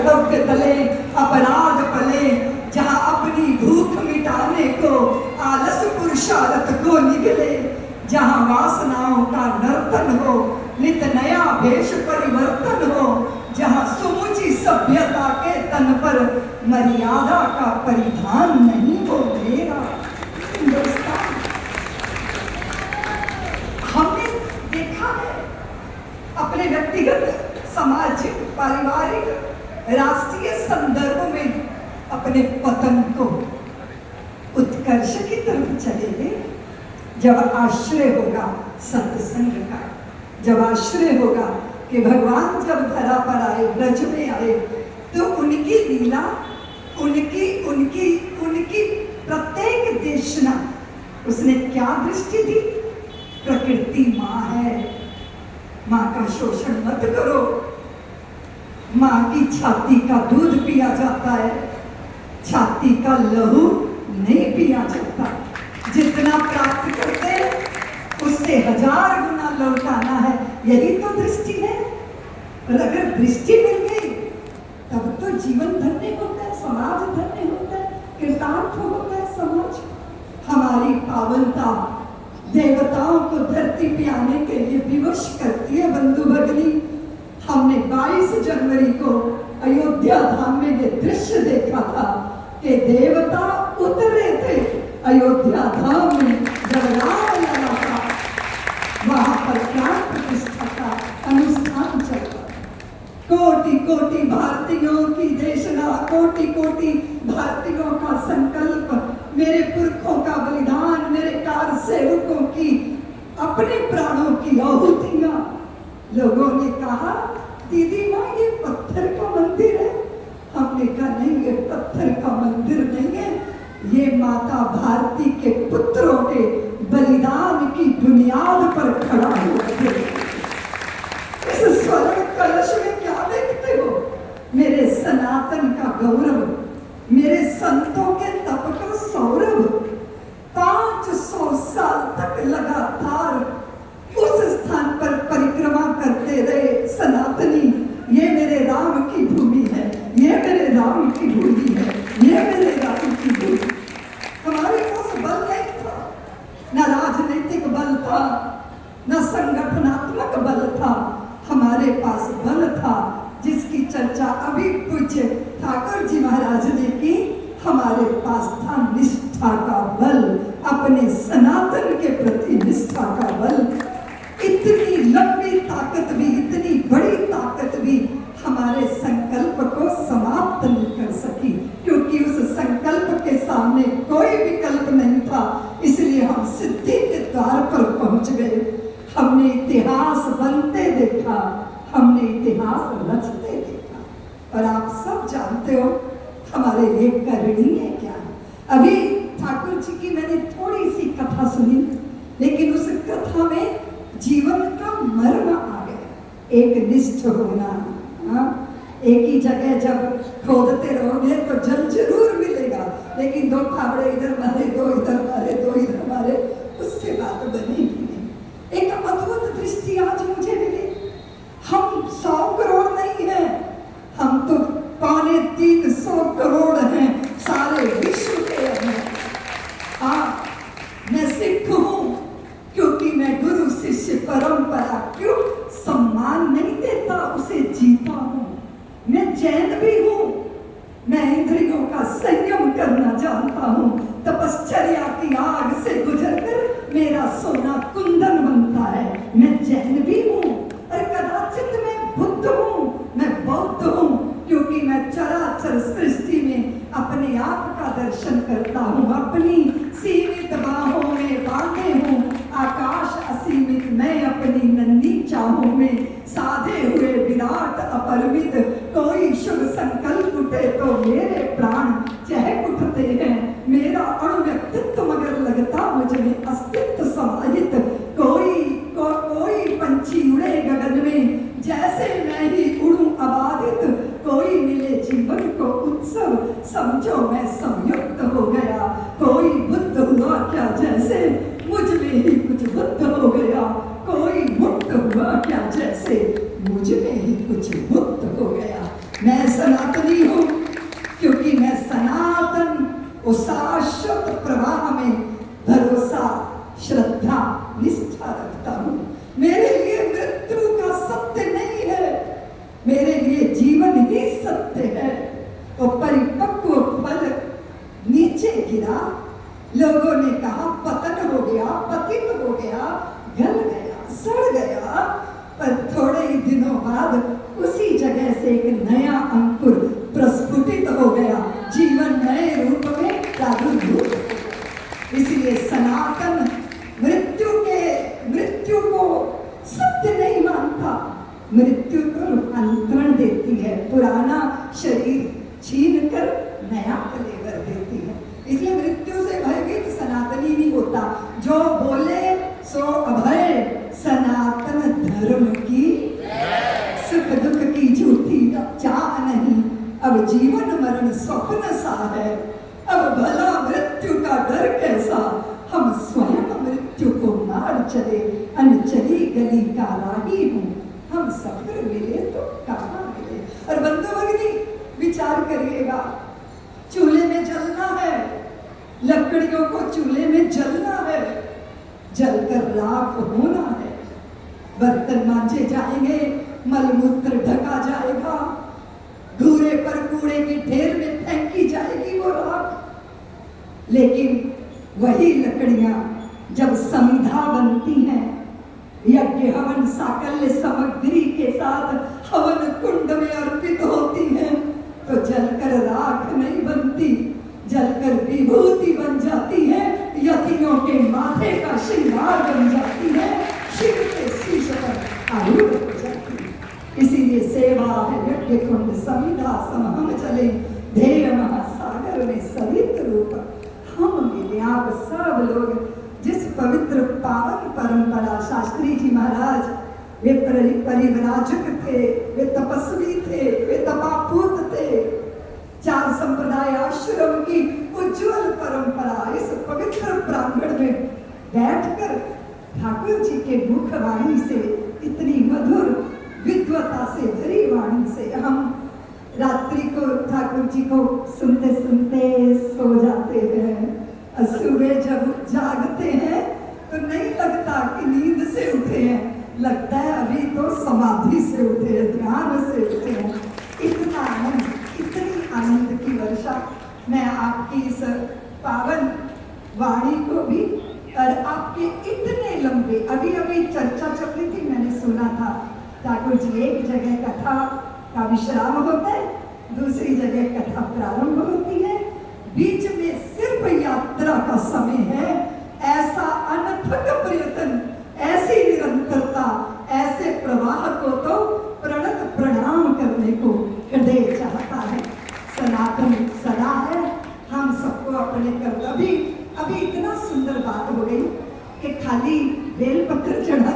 कर्तव्य तले अपराध पले, जहाँ अपनी भूख मिटाने को आलस पुरुषार्थ को निगले, जहाँ वासनाओं का नर्तन हो नित नया भेष परिवर्तन हो, जहाँ सुमुची सभ्यता के तन पर मर्यादा का परिधान नहीं हो मेरा हिंदुस्तान। हमने देखा है अपने व्यक्तिगत, सामाजिक, पारिवारिक, राष्ट्रीय संदर्भ में अपने पतन को उत्कर्ष की तरफ चले जब आश्रय होगा सत्संग का, जब आश्रय होगा कि भगवान जब धरा पर आए, ब्रज में आए, तो उनकी लीला, उनकी उनकी उनकी प्रत्येक देशना, उसने क्या दृष्टि दी? प्रकृति माँ है, माँ का शोषण मत करो, माँ की छाती का दूध पिया जाता है, छाती का लहू नहीं पिया जाता। जितना प्राप्त करते हैं उससे 1000 गुना लौटाना है, यही तो दृष्टि है। और अगर दृष्टि मिल गई तब तो जीवन धन्य होता है, समाज धन्य होता है, कृतार्थ होता है समाज। हमारी पावनता देवताओं को धरती पे आने के लिए विवश करती है बंधु भगिनी। हमने 22 जनवरी को अयोध्या धाम में ये दृश्य देखा था कि देवता उतरे थे अयोध्या धाम में, जब राम लला था वहां पर प्राण प्रतिष्ठा का अनुष्ठान चला। कोटि कोटि भारतीयों की देशना, कोटि कोटि भारतीयों का संकल्प, मेरे पुरखों का बलिदान, मेरे कार सेवकों की अपने प्राणों की आहुतियां। लोगों ने कहा दीदी माँ ये पत्थर का मंदिर है। हमने कहा नहीं, ये पत्थर का मंदिर नहीं है, ये माता भारती के पुत्रों के बलिदान की बुनियाद पर खड़ा हुआ है। इस स्वर्ण कलश में क्या देखते हो? मेरे सनातन का गौरव, मेरे संतों के तप का सौरभ। 500 साल तक लगातार उस स्थान पर परिक्रमा करते रहे सनातनी। ये मेरे राम की भूमि है, ये मेरे राम की भूमि है, ये मेरे राम की भूमि। हमारे पास बल नहीं था, न राजनीतिक बल था, न संगठनात्मक बल था, हमारे पास बल था जिसकी चर्चा अभी पूज्य ठाकुर जी महाराज ने की। हमारे पास था निष्ठा का बल, अपने सनातन के प्रति निष्ठा का बल। इतनी लंबी ताकत भी, इतनी बड़ी ताकत भी हमारे संकल्प को समाप्त नहीं कर सकी, क्योंकि उस संकल्प के सामने कोई विकल्प नहीं था। इसलिए हम सिद्धि के द्वार पर पहुंच गए। हमने इतिहास बनते देखा, हमने इतिहास रचते देखा। और आप सब जानते हो हमारे लिए करणीय क्या है। अभी ठाकुर जी की मैंने थोड़ी सी कथा सुनी, लेकिन उस कथा में जीवन का मर्म आ गया। एक निष्ठ होना, एक ही जगह जब खोदते रहोगे तो जल जरूर मिलेगा, लेकिन 2 फावड़े इधर मारे, 2 इधर मारे, 2 इधर मारे, उससे बात बनेगी नहीं। एक अद्भुत दृष्टि आज मुझे मिली। हम 100 करोड़ नहीं है, हम तो 350 करोड़ हैं सारे विश्व के अंदर। मैं सिख हूं क्योंकि मैं गुरु शिष्य परंपरा क्यों सम्मान नहीं देता, उसे जीता हूं। मैं जैन भी हूं, मैं इंद्रियों का संयम करना जानता हूं। तपश्चर्या की आग से गुजरकर मेरा सोना कुंदन बनता है। मैं जैन भी हूं और कदाचित मैं बुद्ध हूं, मैं बौद्ध हूं, क्योंकि मैं चराचर सृष्टि में अपने आप का दर्शन करता हूं। अपनी सीमित बाहों में बांधे हूं आकाश असीमित, मैं अपनी नन्ही चाहों में साधे हुए विराट अपरिमित। कोई शुभ संकल्प उठे तो मेरे प्राण चहक उठते हैं। मेरा अणु व्यक्तित्व मगर लगता मुझ में अस्तित्व समाहित। कोई पंछी उड़े गगन में जैसे मैं ही उड़ूं अबाधित। कोई मिले जीवन को उत्सव, समझो मैं संयुक्त हो गया। कोई बुद्ध हुआ क्या जैसे मुझ में ही कुछ बुद्ध हो गया। कोई मुक्त हुआ क्या जैसे मुझ में ही कुछ मुक्त हो गया। मैं सनातनी हूँ क्योंकि मैं सनातन उस शाश्वत प्रवाह में भरोसा, श्रद्धा, निष्ठा रखता हूँ। मेरे लिए मृत्यु का सत्य नहीं है, मेरे लिए जीवन ही सत्य है। तो परिपक्व फल नीचे गिरा, लोगों ने कहा पतन हो गया, पतित हो गया, गल गया, सड़ गया। पर थोड़े ही दिनों बाद उसी जगह से एक नया अंकुर प्रस्फुटित हो गया, जीवन नए रूप में प्रादुर्भूत। इसलिए सनातन मृत्यु को सत्य नहीं मानता, मृत्यु को रूपांतरण देती है, पुराना शरीर छीन कर नया कलेवर देती है। इसलिए मृत्यु से भयभीत सनातनी नहीं होता। जो बोले सो अभय, सनातन धर्म की सुख दुख की झूठी चाह नहीं। अब जीवन मरण स्वप्न सा है, अब भला मृत्यु का डर कैसा। हम स्वयं मृत्यु को मार चले, अनचली गली का राही हूँ। हम सफर मिले तो कहाँ मिले। और बंधु भगिनी विचार करिएगा, चूल्हे में जलना है, लकड़ियों को चूल्हे में जलना है, जलकर राख होना है। बर्तन मांजे जाएंगे, मलमूत्र ढका जाएगा, घूरे पर कूड़े के ढेर में फेंकी जाएगी वो राख। लेकिन वही लकड़ियां जब समिधा बनती हैं, यज्ञ हवन साकल्य सामग्री के साथ हवन कुंड में अर्पित होती हैं, तो जलकर राख नहीं बनती, जलकर विभूति बन जाती है, यतियों के माथे का श्रृंगार बन जाती है, शिव के शीश पर आरूढ़ हो जाती है। इसीलिए सेवा है यज्ञ कुंड समिधा समहम चले, ध्येय महासागर में सरित रूप हम मिले। आप सब लोग जिस पवित्र पावन परंपरा, शास्त्री जी महाराज वे परिव्राजक थे, वे तपस्वी थे, वे तपापूत थे, 4 संप्रदाय आश्रम की उज्जवल परंपरा इस पवित्र प्रांगण में बैठकर ठाकुर जी के मुख वाणी से, इतनी मधुर विद्वता से भरी वाणी से हम रात्रि को ठाकुर जी को सुनते सुनते सो जाते हैं। और सुबह जब जागते हैं तो नहीं लगता कि नींद से उठे हैं, लगता है अभी तो समाधि से उठे हैं, ध्यान से उठे हैं। इतना आनंद, इतनी आनंद की वर्षा मैं आपकी इस पावन वाणी को भी और आपके इतने लंबे, अभी अभी चर्चा चल रही थी, मैंने सुना था ठाकुर जी एक जगह कथा का विश्राम होता है, दूसरी जगह कथा प्रारंभ होती है, बीच में सिर्फ यात्रा का समय है। ऐसा अनथक प्रयत्न, ऐसी निरंतरता, ऐसे प्रवाह को तो प्रणत प्रणाम करने को हृदय चाहता है। सनातन सदा है, हम सबको अपने कर्तव्य। अभी इतना सुंदर बात हो गई कि खाली बेलपत्र चढ़ा